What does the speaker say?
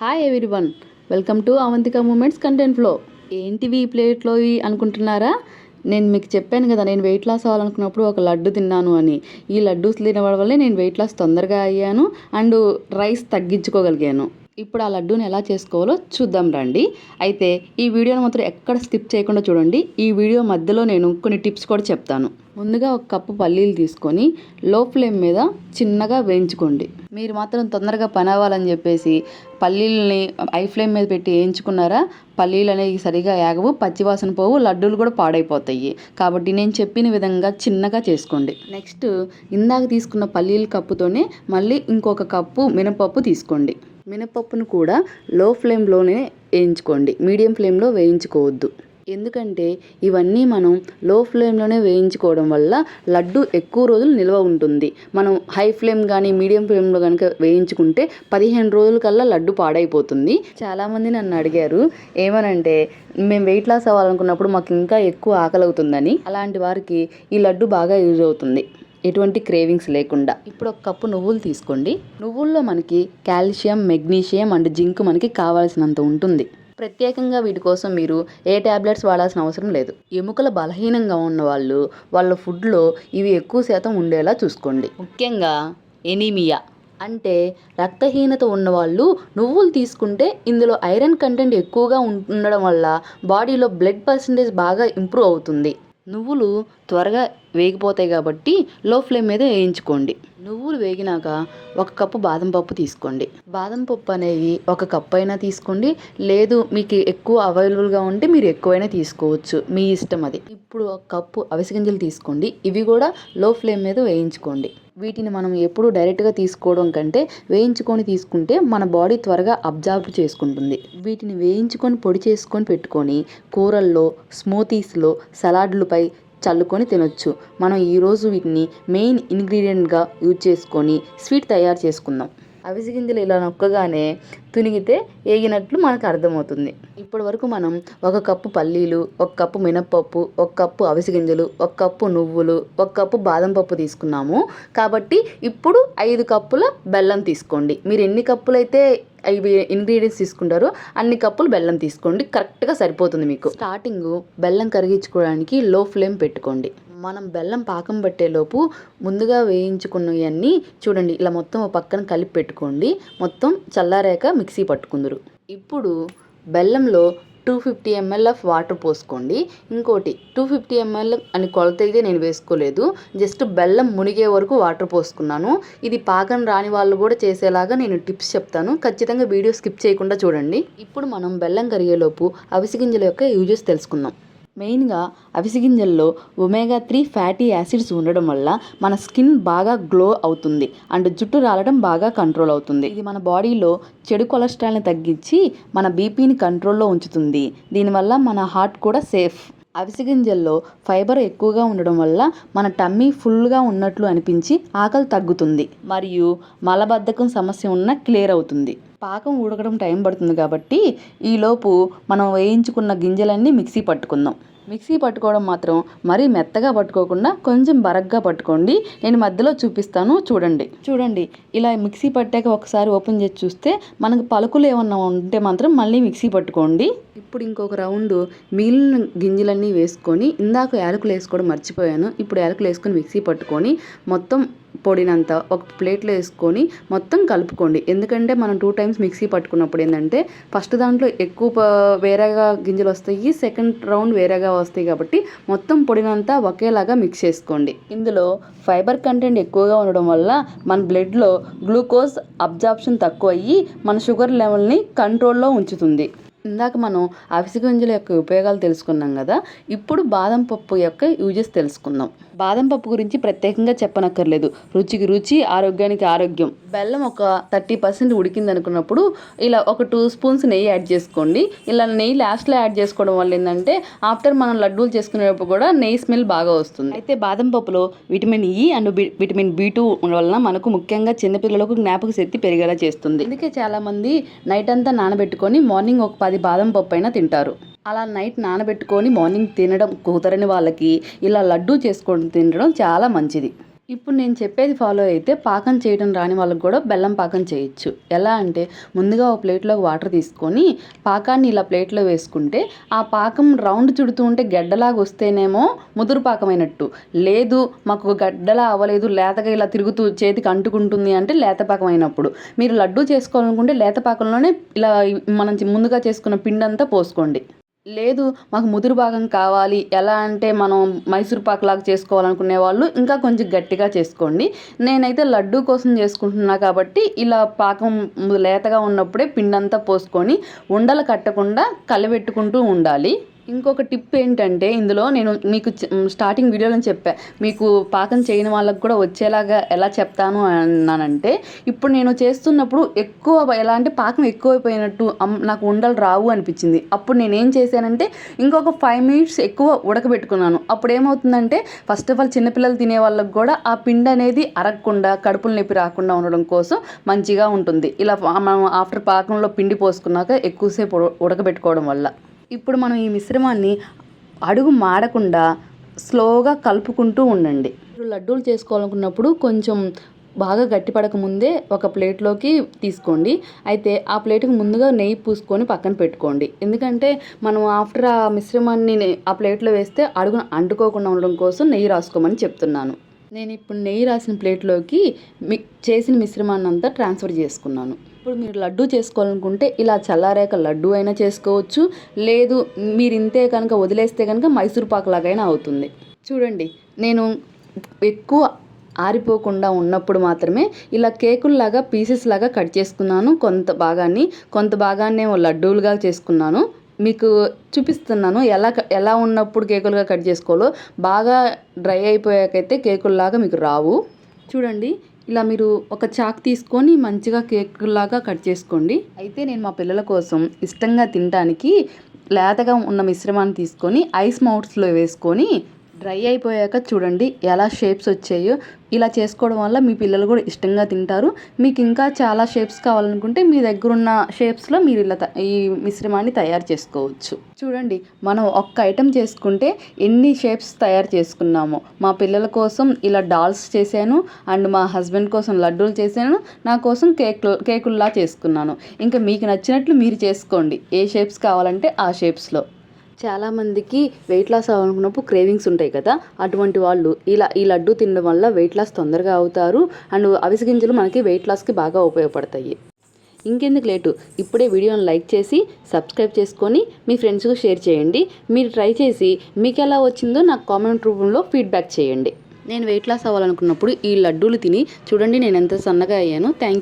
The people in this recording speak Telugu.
Hi everyone, welcome to Avantika moments content flow. ఏంటివి ఈ ప్లేట్లో అనుకుంటున్నారా? నేను మీకు చెప్పాను కదా, నేను వెయిట్ లాస్ అవ్వాలనుకున్నప్పుడు ఒక లడ్డు తిన్నాను అని. ఈ లడ్డూస్ తినడం వల్లే నేను వెయిట్ లాస్ తొందరగా అయ్యాను అండ్ రైస్ తగ్గించుకోగలిగాను. ఇప్పుడు ఆ లడ్డూని ఎలా చేసుకోవాలో చూద్దాం రండి. అయితే ఈ వీడియోని మాత్రం ఎక్కడ స్కిప్ చేయకుండా చూడండి. ఈ వీడియో మధ్యలో నేను కొన్ని టిప్స్ కూడా చెప్తాను. ముందుగా ఒక కప్పు పల్లీలు తీసుకొని లో ఫ్లేమ్ మీద చిన్నగా వేయించుకోండి. మీరు మాత్రం తొందరగా పని అవ్వాలని చెప్పేసి పల్లీలని హై ఫ్లేమ్ మీద పెట్టి వేయించుకున్నారా, పల్లీలు అనేవి సరిగా ఏగవు, పచ్చివాసన పోవు, లడ్డూలు కూడా పాడైపోతాయి. కాబట్టి నేను చెప్పిన విధంగా చిన్నగా చేసుకోండి. నెక్స్ట్ ఇందాక తీసుకున్న పల్లీల కప్పుతోనే మళ్ళీ ఇంకొక కప్పు మినపప్పు తీసుకోండి. మినపప్పును కూడా లో ఫ్లేమ్లోనే వేయించుకోండి, మీడియం ఫ్లేమ్లో వేయించుకోవద్దు. ఎందుకంటే ఇవన్నీ మనం లో ఫ్లేమ్లోనే వేయించుకోవడం వల్ల లడ్డు ఎక్కువ రోజులు నిల్వ ఉంటుంది. మనం హై ఫ్లేమ్ కానీ మీడియం ఫ్లేమ్లో కనుక వేయించుకుంటే 15 రోజుల కల్లా లడ్డు పాడైపోతుంది. చాలామంది నన్ను అడిగారు ఏమనంటే, మేము వెయిట్ లాస్ అవ్వాలనుకున్నప్పుడు మాకు ఇంకా ఎక్కువ ఆకలి అవుతుందని. అలాంటి వారికి ఈ లడ్డు బాగా యూజ్ అవుతుంది, ఎటువంటి క్రేవింగ్స్ లేకుండా. ఇప్పుడు ఒక కప్పు నువ్వులు తీసుకోండి. నువ్వుల్లో మనకి కాల్షియం, మెగ్నీషియం అండ్ జింక్ మనకి కావాల్సినంత ఉంటుంది. ప్రత్యేకంగా వీటి కోసం మీరు ఏ ట్యాబ్లెట్స్ వాడాల్సిన అవసరం లేదు. ఎముకల బలహీనంగా ఉన్న వాళ్ళు వాళ్ళ ఫుడ్లో ఇవి ఎక్కువ శాతం ఉండేలా చూసుకోండి. ముఖ్యంగా ఎనీమియా అంటే రక్తహీనత ఉన్నవాళ్ళు నువ్వులు తీసుకుంటే ఇందులో ఐరన్ కంటెంట్ ఎక్కువగా ఉండడం వల్ల బాడీలో బ్లడ్ పర్సంటేజ్ బాగా ఇంప్రూవ్ అవుతుంది. నువ్వులు త్వరగా వేగిపోతాయి కాబట్టి లో ఫ్లేమ్ మీద వేయించుకోండి. నువ్వులు వేగినాక ఒక కప్పు బాదం పప్పు తీసుకోండి. బాదం పప్పు అనేవి ఒక కప్పు అయినా తీసుకోండి, లేదు మీకు ఎక్కువ అవైలబుల్గా ఉంటే మీరు ఎక్కువైనా తీసుకోవచ్చు, మీ ఇష్టం అది. ఇప్పుడు ఒక కప్పు అవిసె గింజలు తీసుకోండి. ఇవి కూడా లో ఫ్లేమ్ మీద వేయించుకోండి. వీటిని మనం ఎప్పుడు డైరెక్ట్గా తీసుకోవడం కంటే వేయించుకొని తీసుకుంటే మన బాడీ త్వరగా అబ్జర్వ్ చేసుకుంటుంది. వీటిని వేయించుకొని పొడి చేసుకొని పెట్టుకొని కూరల్లో, స్మూతీస్లో, సలాడ్లపై చల్లుకొని తినొచ్చు. మనం ఈరోజు వీటిని మెయిన్ ఇంగ్రీడియంట్గా యూజ్ చేసుకొని స్వీట్ తయారు చేసుకుందాం. అవిసె గింజలు ఇలా నొక్కగానే తునిగితే వేగినట్లు మనకు అర్థమవుతుంది. ఇప్పటి వరకు మనం ఒక కప్పు పల్లీలు, ఒక కప్పు మినప్పప్పు, ఒక కప్పు అవిసె గింజలు, ఒక కప్పు నువ్వులు, ఒక కప్పు బాదం పప్పు తీసుకున్నాము. కాబట్టి ఇప్పుడు 5 కప్పుల బెల్లం తీసుకోండి. మీరు ఎన్ని కప్పులు అయితే ఇవి ఇంగ్రీడియంట్స్ తీసుకుంటారో అన్ని కప్పులు బెల్లం తీసుకోండి, కరెక్ట్గా సరిపోతుంది మీకు. స్టార్టింగ్ బెల్లం కరిగించుకోవడానికి లో ఫ్లేమ్ పెట్టుకోండి. మనం బెల్లం పాకం పట్టేలోపు ముందుగా వేయించుకున్నవన్నీ చూడండి ఇలా మొత్తం పక్కన కలిపి పెట్టుకోండి. మొత్తం చల్లారాక మిక్సీ పట్టుకుందరు. ఇప్పుడు బెల్లంలో 250 ml ఆఫ్ వాటర్ పోసుకోండి. ఇంకోటి 250 ml అని కొలత అయితే నేను వేసుకోలేదు, జస్ట్ బెల్లం మునిగే వరకు వాటర్ పోసుకున్నాను. ఇది పాకం రాని వాళ్ళు కూడా చేసేలాగా నేను టిప్స్ చెప్తాను, ఖచ్చితంగా వీడియో స్కిప్ చేయకుండా చూడండి. ఇప్పుడు మనం బెల్లం కరిగేలోపు అవిసె గింజల యొక్క యూజెస్ తెలుసుకుందాం. మెయిన్గా అవిసె గింజల్లో ఒమేగా 3 ఫ్యాటీ యాసిడ్స్ ఉండడం వల్ల మన స్కిన్ బాగా గ్లో అవుతుంది అండ్ జుట్టు రాలడం బాగా కంట్రోల్ అవుతుంది. ఇది మన బాడీలో చెడు కొలెస్ట్రాల్ని తగ్గించి మన బీపీని కంట్రోల్లో ఉంచుతుంది. దీనివల్ల మన హార్ట్ కూడా సేఫ్. అవిసె గింజల్లో ఫైబర్ ఎక్కువగా ఉండడం వల్ల మన టమ్మీ ఫుల్గా ఉన్నట్లు అనిపించి ఆకలి తగ్గుతుంది మరియు మలబద్ధకం సమస్య ఉన్న క్లియర్ అవుతుంది. పాకం ఉడకడం టైం పడుతుంది కాబట్టి ఈలోపు మనం వేయించుకున్న గింజలన్నీ మిక్సీ పట్టుకుందాం. మిక్సీ పట్టుకోవడం మాత్రం మరీ మెత్తగా పట్టుకోకుండా కొంచెం బరగ్గా పట్టుకోండి. నేను మధ్యలో చూపిస్తాను చూడండి. ఇలా మిక్సీ పట్టాక ఒకసారి ఓపెన్ చేసి చూస్తే మనకు పలుకులు ఏమన్నా ఉంటే మాత్రం మళ్ళీ మిక్సీ పట్టుకోండి. ఇప్పుడు ఇంకొక రౌండ్ మిగిలిన గింజలన్నీ వేసుకొని, ఇందాక యాలకులు వేసుకోవడం మర్చిపోయాను, ఇప్పుడు యాలకులు వేసుకొని మిక్సీ పట్టుకొని మొత్తం పొడినంతా ఒక ప్లేట్లో వేసుకొని మొత్తం కలుపుకోండి. ఎందుకంటే మనం 2 టైమ్స్ మిక్సీ పట్టుకున్నప్పుడు ఏంటంటే ఫస్ట్ దాంట్లో ఎక్కువ వేరేగా గింజలు వస్తాయి, సెకండ్ రౌండ్ వేరేగా వస్తాయి. కాబట్టి మొత్తం పొడినంతా ఒకేలాగా మిక్స్ చేసుకోండి. ఇందులో ఫైబర్ కంటెంట్ ఎక్కువగా ఉండడం వల్ల మన బ్లడ్లో గ్లూకోజ్ అబ్జార్ప్షన్ తక్కువ అయ్యి మన షుగర్ లెవెల్ని కంట్రోల్లో ఉంచుతుంది. ఇందాక మనం అవిసె గింజల యొక్క ఉపయోగాలు తెలుసుకున్నాం కదా, ఇప్పుడు బాదం పప్పు యొక్క యూజెస్ తెలుసుకుందాం. బాదం పప్పు గురించి ప్రత్యేకంగా చెప్పనక్కర్లేదు, రుచికి రుచి, ఆరోగ్యానికి ఆరోగ్యం. బెల్లం ఒక 30% ఉడికింది అనుకున్నప్పుడు ఇలా ఒక 2 స్పూన్స్ నెయ్యి యాడ్ చేసుకోండి. ఇలా నెయ్యి లాస్ట్లో యాడ్ చేసుకోవడం వల్ల ఏంటంటే ఆఫ్టర్ మనం లడ్డూలు చేసుకునేటప్పుడు కూడా నెయ్యి స్మెల్ బాగా వస్తుంది. అయితే బాదం పప్పులో vitamin E and vitamin B2 వలన మనకు ముఖ్యంగా చిన్నపిల్లలకు జ్ఞాపక శక్తి పెరిగేలా చేస్తుంది. అందుకే చాలామంది నైట్ అంతా నానబెట్టుకొని మార్నింగ్ ఒక 10 బాదం పప్పు అయినా తింటారు. అలా నైట్ నానబెట్టుకొని మార్నింగ్ తినడం కుదరని వాళ్ళకి ఇలా లడ్డూ చేసుకొని తినడం చాలా మంచిది. ఇప్పుడు నేను చెప్పేది ఫాలో అయితే పాకం చేయడం రాని వాళ్ళకి కూడా బెల్లం పాకం చేయొచ్చు. ఎలా అంటే ముందుగా ఒక ప్లేట్లోకి వాటర్ తీసుకొని పాకాన్ని ఇలా ప్లేట్లో వేసుకుంటే ఆ పాకం రౌండ్ చుడుతూ ఉంటే గడ్డలాగా వస్తేనేమో ముదురు పాకమైనట్టు. లేదు మాకు గడ్డలా అవ్వలేదు లేతగా ఇలా తిరుగుతూ చేతికి అంటుకుంటుంది అంటే లేత పాకం అయినప్పుడు. మీరు లడ్డూ చేసుకోవాలనుకుంటే లేత పాకంలోనే ఇలా మనం ముందుగా చేసుకున్న పిండి అంతా పోసుకోండి. లేదు మాకు ముదురు భాగం కావాలి ఎలా అంటే మనం మైసూర్ పాకులాగా చేసుకోవాలనుకునే వాళ్ళు ఇంకా కొంచెం గట్టిగా చేసుకోండి. నేనైతే లడ్డూ కోసం చేసుకుంటున్నా కాబట్టి ఇలా పాకం లేతగా ఉన్నప్పుడే పిండంతా పోసుకొని ఉండలు కట్టకుండా కలబెట్టుకుంటూ ఉండాలి. ఇంకొక టిప్ ఏంటంటే ఇందులో నేను మీకు స్టార్టింగ్ వీడియోలో చెప్పా మీకు పాకం చేయని వాళ్ళకి కూడా వచ్చేలాగా ఎలా చెప్తాను అన్నానంటే ఇప్పుడు నేను చేస్తున్నప్పుడు ఎక్కువ ఎలా అంటే పాకం ఎక్కువైపోయినట్టు నాకు ఉండలు రావు అనిపించింది. అప్పుడు నేనేం చేశానంటే ఇంకొక 5 minutes ఎక్కువ ఉడకబెట్టుకున్నాను. అప్పుడు ఏమవుతుందంటే ఫస్ట్ ఆఫ్ ఆల్ చిన్నపిల్లలు తినే వాళ్ళకి కూడా ఆ పిండి అనేది అరగకుండా కడుపులు నొప్పి రాకుండా ఉండడం కోసం మంచిగా ఉంటుంది. ఇలా మనం ఆఫ్టర్ పాకంలో పిండి పోసుకున్నాక ఎక్కువసేపు ఉడకబెట్టుకోవడం వల్ల. ఇప్పుడు మనం ఈ మిశ్రమాన్ని అడుగు మాడకుండా స్లోగా కలుపుకుంటూ ఉండండి. మీరు లడ్డూలు చేసుకోవాలనుకున్నప్పుడు కొంచెం బాగా గట్టిపడక ముందే ఒక ప్లేట్లోకి తీసుకోండి. అయితే ఆ ప్లేట్కి ముందుగా నెయ్యి పూసుకొని పక్కన పెట్టుకోండి. ఎందుకంటే మనం ఆఫ్టర్ ఆ మిశ్రమాన్ని ఆ ప్లేట్లో వేస్తే అడుగున అంటుకోకుండా ఉండడం కోసం నెయ్యి రాసుకోమని చెప్తున్నాను. నేను ఇప్పుడు నెయ్యి రాసిన ప్లేట్లోకి చేసిన మిశ్రమాన్ని అంతా ట్రాన్స్ఫర్ చేసుకున్నాను. ఇప్పుడు మీరు లడ్డూ చేసుకోవాలనుకుంటే ఇలా చల్లారాక లడ్డూ అయినా చేసుకోవచ్చు. లేదు మీరు ఇంతే కనుక వదిలేస్తే కనుక మైసూర్ పాక్ లాగైనా అవుతుంది. చూడండి నేను ఎక్కువ ఆరిపోకుండా ఉన్నప్పుడు మాత్రమే ఇలా కేకుల్లాగా పీసెస్ లాగా కట్ చేసుకున్నాను. కొంత భాగాన్ని లడ్డూలుగా చేసుకున్నాను. మీకు చూపిస్తున్నాను ఎలా ఉన్నప్పుడు కేకులుగా కట్ చేసుకోవాలో. బాగా డ్రై అయిపోయాకైతే కేకుల్లాగా మీకు రావు. చూడండి ఇలా మీరు ఒక చాక్ తీసుకొని మంచిగా కేకులాగా కట్ చేసుకోండి. అయితే నేను మా పిల్లల కోసం ఇష్టంగా తినడానికి లేతగా ఉన్న మిశ్రమాన్ని తీసుకొని ఐస్ మౌట్స్లో వేసుకొని డ్రై అయిపోయాక చూడండి ఎలా షేప్స్ వచ్చాయో. ఇలా చేసుకోవడం వల్ల మీ పిల్లలు కూడా ఇష్టంగా తింటారు. మీకు ఇంకా చాలా షేప్స్ కావాలనుకుంటే మీ దగ్గర ఉన్న షేప్స్లో మీరు ఇలా ఈ మిశ్రమాన్ని తయారు చేసుకోవచ్చు. చూడండి మనం ఒక్క ఐటెం చేసుకుంటే ఎన్ని షేప్స్ తయారు చేసుకున్నామో. మా పిల్లల కోసం ఇలా డాల్స్ చేశాను అండ్ మా హస్బెండ్ కోసం లడ్డూలు చేశాను. నా కోసం కేకుల్లా చేసుకున్నాను. ఇంకా మీకు నచ్చినట్లు మీరు చేసుకోండి. ఏ షేప్స్ కావాలంటే ఆ షేప్స్లో. చాలామందికి వెయిట్ లాస్ అవ్వాలనుకున్నప్పుడు క్రేవింగ్స్ ఉంటాయి కదా, అటువంటి వాళ్ళు ఈ లడ్డు తినడం వల్ల వెయిట్ లాస్ తొందరగా అవుతారు. అండ్ అవిసె గింజలు మనకి వెయిట్ లాస్కి బాగా ఉపయోగపడతాయి. ఇంకెందుకు లేటు, ఇప్పుడే వీడియోని లైక్ చేసి సబ్స్క్రైబ్ చేసుకొని మీ ఫ్రెండ్స్కి షేర్ చేయండి. మీరు ట్రై చేసి మీకు ఎలా వచ్చిందో నాకు కామెంట్ రూపంలో ఫీడ్బ్యాక్ చేయండి. నేను వెయిట్ లాస్ అవ్వాలనుకున్నప్పుడు ఈ లడ్డూలు తిని చూడండి నేను ఎంత సన్నగా అయ్యానో. Thank you.